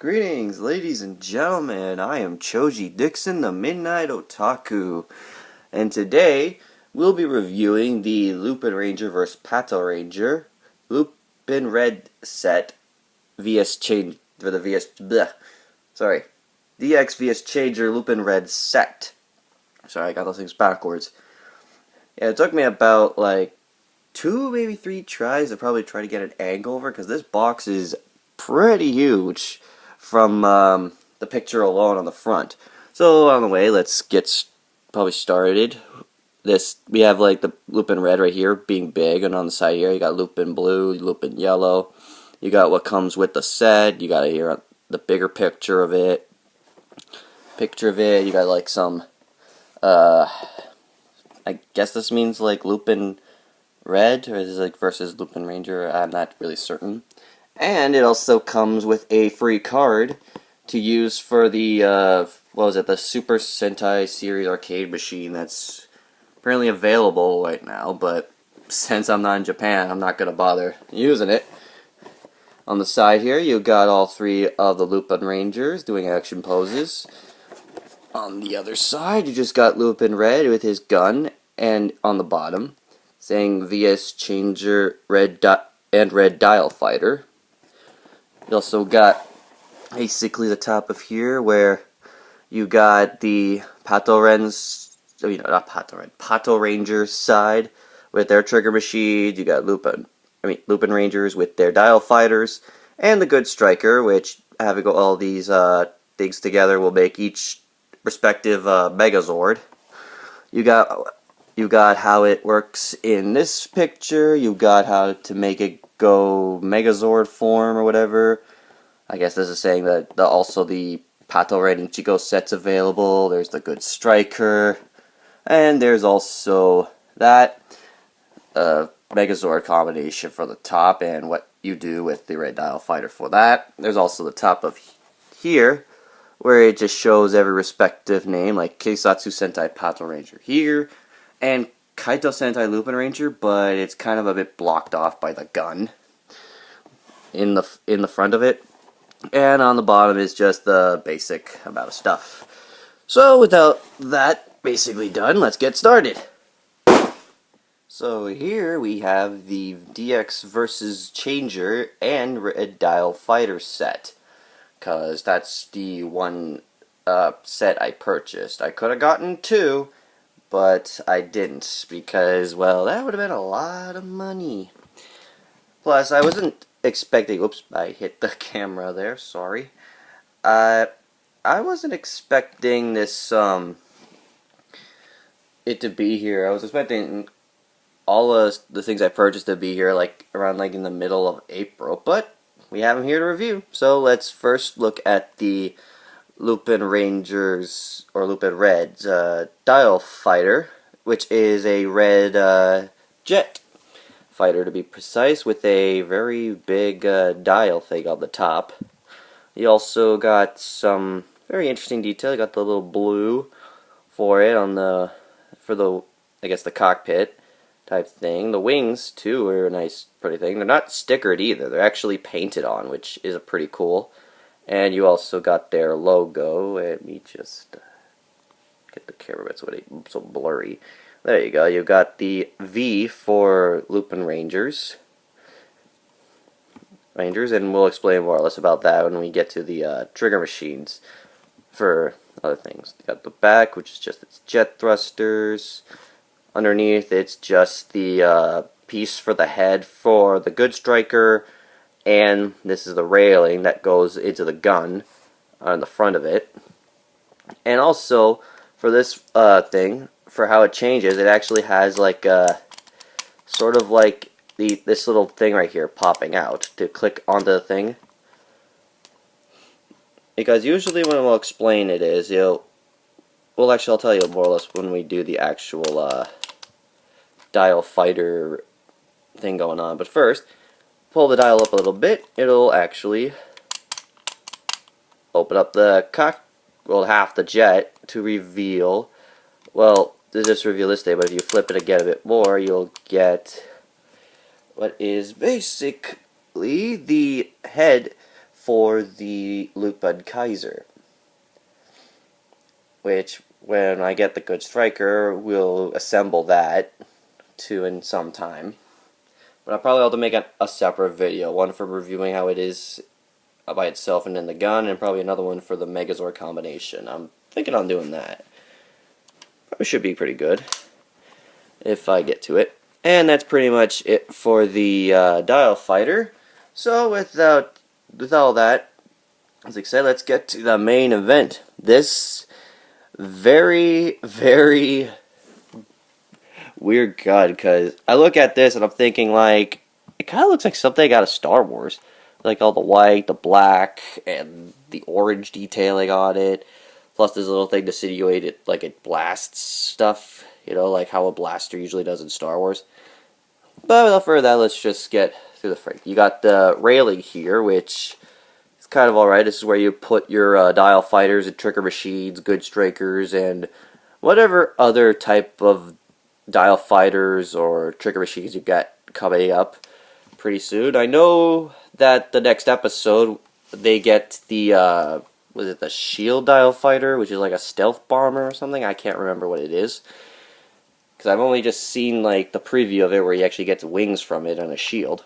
Greetings, ladies and gentlemen. I am Joji Dixon, the Midnight Otaku, and today we'll be reviewing the Lupinranger vs. Patranger Lupin Red set VS Change for the DX VS Changer Lupin Red set. Sorry, I got those things backwards. Yeah, it took me about like 2, maybe 3 tries to probably try to get an angle over because this box is pretty huge from the picture alone on the front. So on the way, let's get probably started. We have like the Lupin Red right here being big, and on the side here you got Lupin Blue, Lupin Yellow. You got what comes with the set. You got here the bigger picture of it. You got like some I guess this means like Lupin Red, or is this like versus Lupinranger? I'm not really certain. And it also comes with a free card to use for the, the Super Sentai Series arcade machine that's apparently available right now, but since I'm not in Japan, I'm not going to bother using it. On the side here, you got all 3 of the Lupinrangers doing action poses. On the other side, you just got Lupin Red with his gun, and on the bottom, saying VS Changer Red Dial Fighter. You also got basically the top of here where you got the Patranger side with their trigger machine. You got Lupinrangers with their dial fighters, and the Good Striker, which having all these things together will make each respective Megazord. You got how it works in this picture. You got how to make it go Megazord form or whatever. I guess this is saying that also the Pato Red and Chico sets available. There's the Good Striker, and there's also that Megazord combination for the top and what you do with the Red Dial Fighter for that. There's also the top of here where it just shows every respective name, like Keisatsu Sentai Patranger here, and Kaito Sentai Lupinranger, but it's kind of a bit blocked off by the gun in the front of it. And on the bottom is just the basic amount of stuff. So without that basically done, let's get started. So here we have the DX vs. Changer and Red Dial Fighter set, because that's the one set I purchased. I could have gotten 2, but I didn't, because, well, that would have been a lot of money. Plus, I wasn't expecting, oops, I hit the camera there, sorry. I wasn't expecting this, it to be here. I was expecting all of the things I purchased to be here, like, around, like, in the middle of April, but we have them here to review. So let's first look at the Lupinrangers, or Lupin Red's, Dial Fighter, which is a red, jet fighter to be precise, with a very big, dial thing on the top. You also got some very interesting detail. You got the little blue for it on the, I guess the cockpit type thing. The wings, too, are a nice, pretty thing. They're not stickered either. They're actually painted on, which is pretty cool. And you also got their logo. Let me just get the camera bit so blurry. There you go. You got the V for Lupinrangers. And we'll explain more or less about that when we get to the trigger machines for other things. You got the back, which is just its jet thrusters. Underneath, it's just the piece for the head for the Good Striker, and this is the railing that goes into the gun on the front of it. And also, for this thing, for how it changes, it actually has like sort of like this little thing right here popping out to click onto the thing. Because usually when we'll explain it is, well, actually I'll tell you more or less when we do the actual dial fighter thing going on. But first, pull the dial up a little bit. It'll actually open up the half the jet to reveal, well, to just reveal this thing, but if you flip it again a bit more, you'll get what is basically the head for the Lupin Kaiser, which when I get the good striker, we'll assemble that too in some time. But I'll probably have to make a separate video, one for reviewing how it is by itself and in the gun, and probably another one for the Megazord combination. I'm thinking on doing that. Probably should be pretty good if I get to it. And that's pretty much it for the Dial Fighter. So with all that, as I said, let's get to the main event. This very, very weird gun, because I look at this and I'm thinking, like, it kind of looks like something out of Star Wars. Like all the white, the black, and the orange detailing on it. Plus this little thing to simulate it, like it blasts stuff. You know, like how a blaster usually does in Star Wars. But without further ado, let's just get through the frame. You got the railing here, which is kind of alright. This is where you put your dial fighters and trigger machines, good strikers, and whatever other type of dial fighters or trigger machines you got coming up pretty soon. I know that the next episode they get the was it the shield dial fighter, which is like a stealth bomber or something? I can't remember what it is, because I've only just seen like the preview of it where he actually gets wings from it and a shield.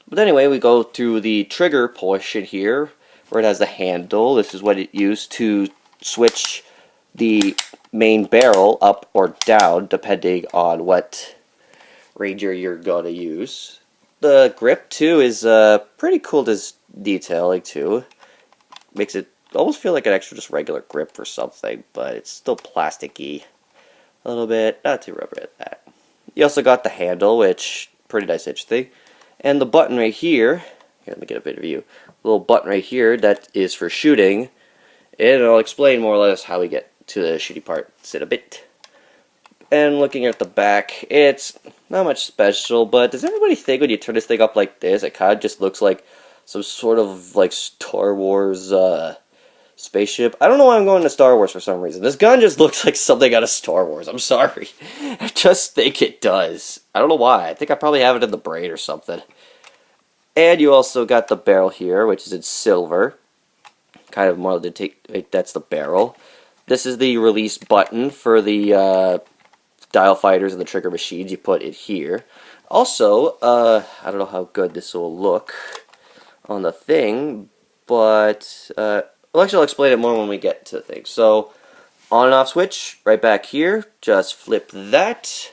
But anyway, we go to the trigger portion here, where it has the handle. This is what it used to switch the main barrel up or down, depending on what Ranger you're going to use. The grip, too, is pretty cool detailing, too. Makes it almost feel like an extra just regular grip or something, but it's still plasticky. A little bit, not too rubber at that. You also got the handle, which, pretty nice itch thing. And the button right here, let me get a better view. The little button right here, that is for shooting. And I'll explain more or less how we get to the shooting part in a bit. And looking at the back, it's not much special, but does everybody think when you turn this thing up like this, it kind of just looks like some sort of like Star Wars spaceship? I don't know why I'm going to Star Wars for some reason. This gun just looks like something out of Star Wars. I'm sorry. I just think it does. I don't know why. I think I probably have it in the brain or something. And you also got the barrel here, which is in silver. Kind of more to take, that's the barrel. This is the release button for the dial fighters and the trigger machines. You put it here. Also, I don't know how good this will look on the thing, but well, actually I'll explain it more when we get to the thing. So, on and off switch, right back here. Just flip that,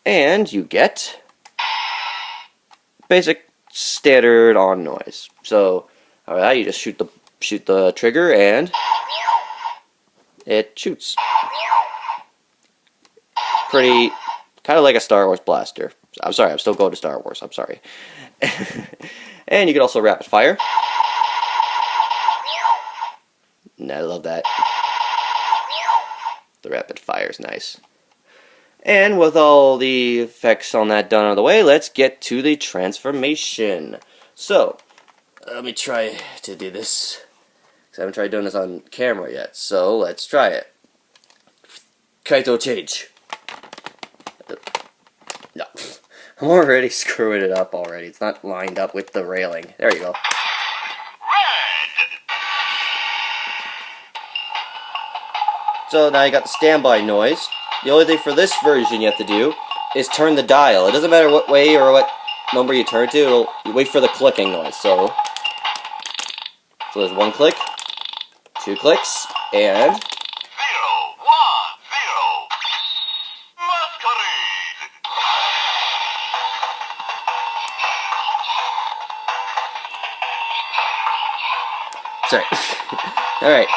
and you get basic standard on noise. So, alright, you just shoot the trigger, and it shoots. Pretty, kind of like a Star Wars blaster. I'm sorry, I'm still going to Star Wars, I'm sorry. And you can also rapid fire. And I love that. The rapid fire is nice. And with all the effects on that done out of the way, let's get to the transformation. So, let me try to do this, because I haven't tried doing this on camera yet. So, let's try it. Kaito change. No. I'm already screwing it up already. It's not lined up with the railing. There you go. So now you got the standby noise. The only thing for this version you have to do is turn the dial. It doesn't matter what way or what number you turn to, you wait for the clicking noise. So there's one click, two clicks, and 010 Masquerade. sorry. Alright.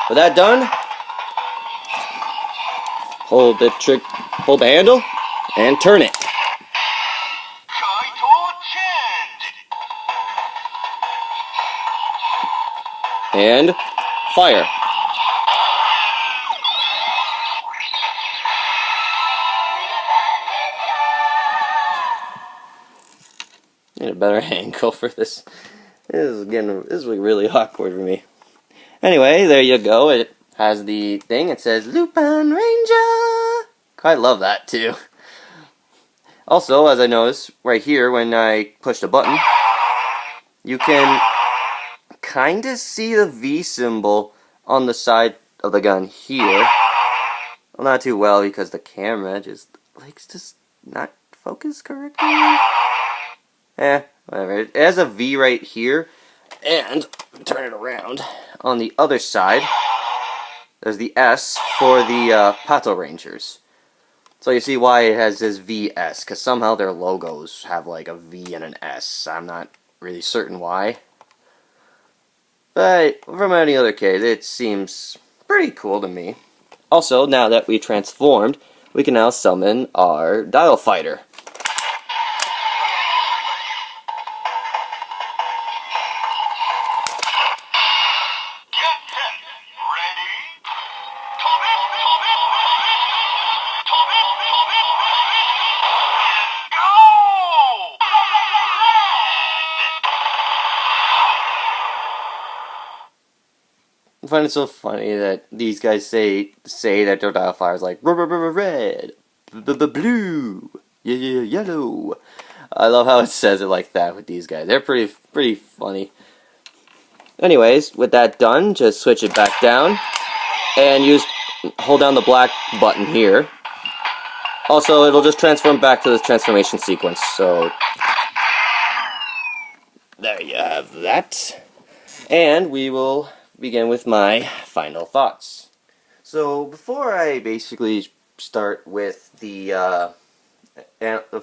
With that done, hold the handle, and turn it. Kaito change. And fire. Need a better angle for this. This is really awkward for me. Anyway, there you go. It has the thing. It says Lupin Ranger. I love that too. Also, as I noticed right here, when I push the button, you can kind of see the V symbol on the side of the gun here. Well, not too well because the camera just likes to not focus correctly. Whatever. It has a V right here, and turn it around. On the other side, there's the S for the Patrangers. So you see why it has this VS, because somehow their logos have like a V and an S. I'm not really certain why. But from any other case, it seems pretty cool to me. Also, now that we transformed, we can now summon our Dial Fighter. I find it so funny that these guys say that their dial fire is like red, blue, yellow. I love how it says it like that with these guys. They're pretty funny. Anyways, with that done, just switch it back down and hold down the black button here. Also, it'll just transform back to this transformation sequence. So there you have that. And we will begin with my final thoughts. So before I basically start with the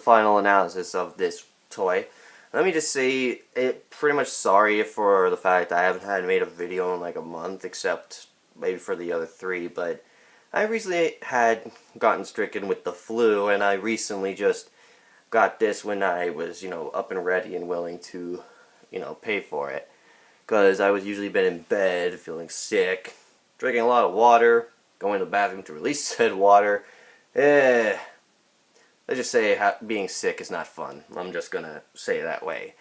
final analysis of this toy, let me just say pretty much sorry for the fact I haven't made a video in like a month, except maybe for the other three, but I recently had gotten stricken with the flu, and I recently just got this when I was, up and ready and willing to, pay for it. Because I was usually been in bed, feeling sick, drinking a lot of water, going to the bathroom to release said water. Let's just say being sick is not fun. I'm just going to say it that way.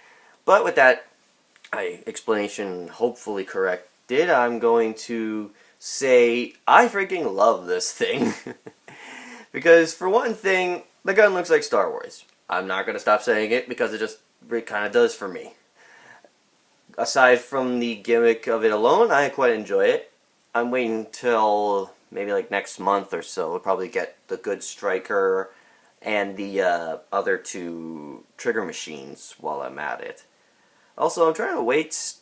But with that explanation hopefully corrected, I'm going to say I freaking love this thing. Because for one thing, the gun looks like Star Wars. I'm not going to stop saying it because it kind of does for me. Aside from the gimmick of it alone, I quite enjoy it. I'm waiting till maybe like next month or so. We'll probably get the good striker and the other two trigger machines while I'm at it. Also, I'm trying to wait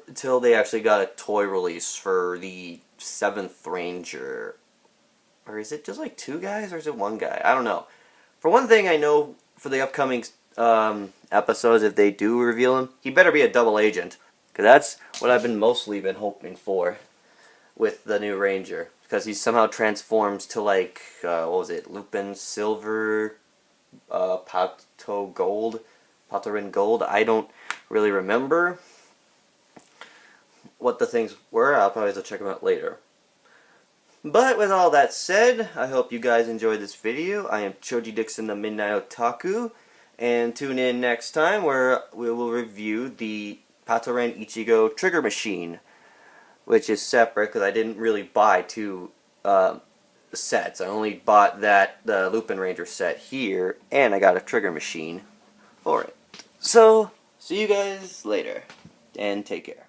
until they actually got a toy release for the 7th Ranger. Or is it just like 2 guys or is it 1 guy? I don't know. For one thing, I know for the upcoming episodes, if they do reveal him, he better be a double agent, because that's what I've mostly been hoping for with the new Ranger, because he somehow transforms to like what was it, Lupin Silver, Patranger Gold. I don't really remember what the things were. I'll probably have to check them out later. But with all that said, I hope you guys enjoyed this video. I am Joji Dixon, the Midnight Otaku. And tune in next time where we will review the Patranger Ichigo trigger machine, which is separate because I didn't really buy 2 sets. I only bought the Lupinranger set here, and I got a trigger machine for it. So, see you guys later, and take care.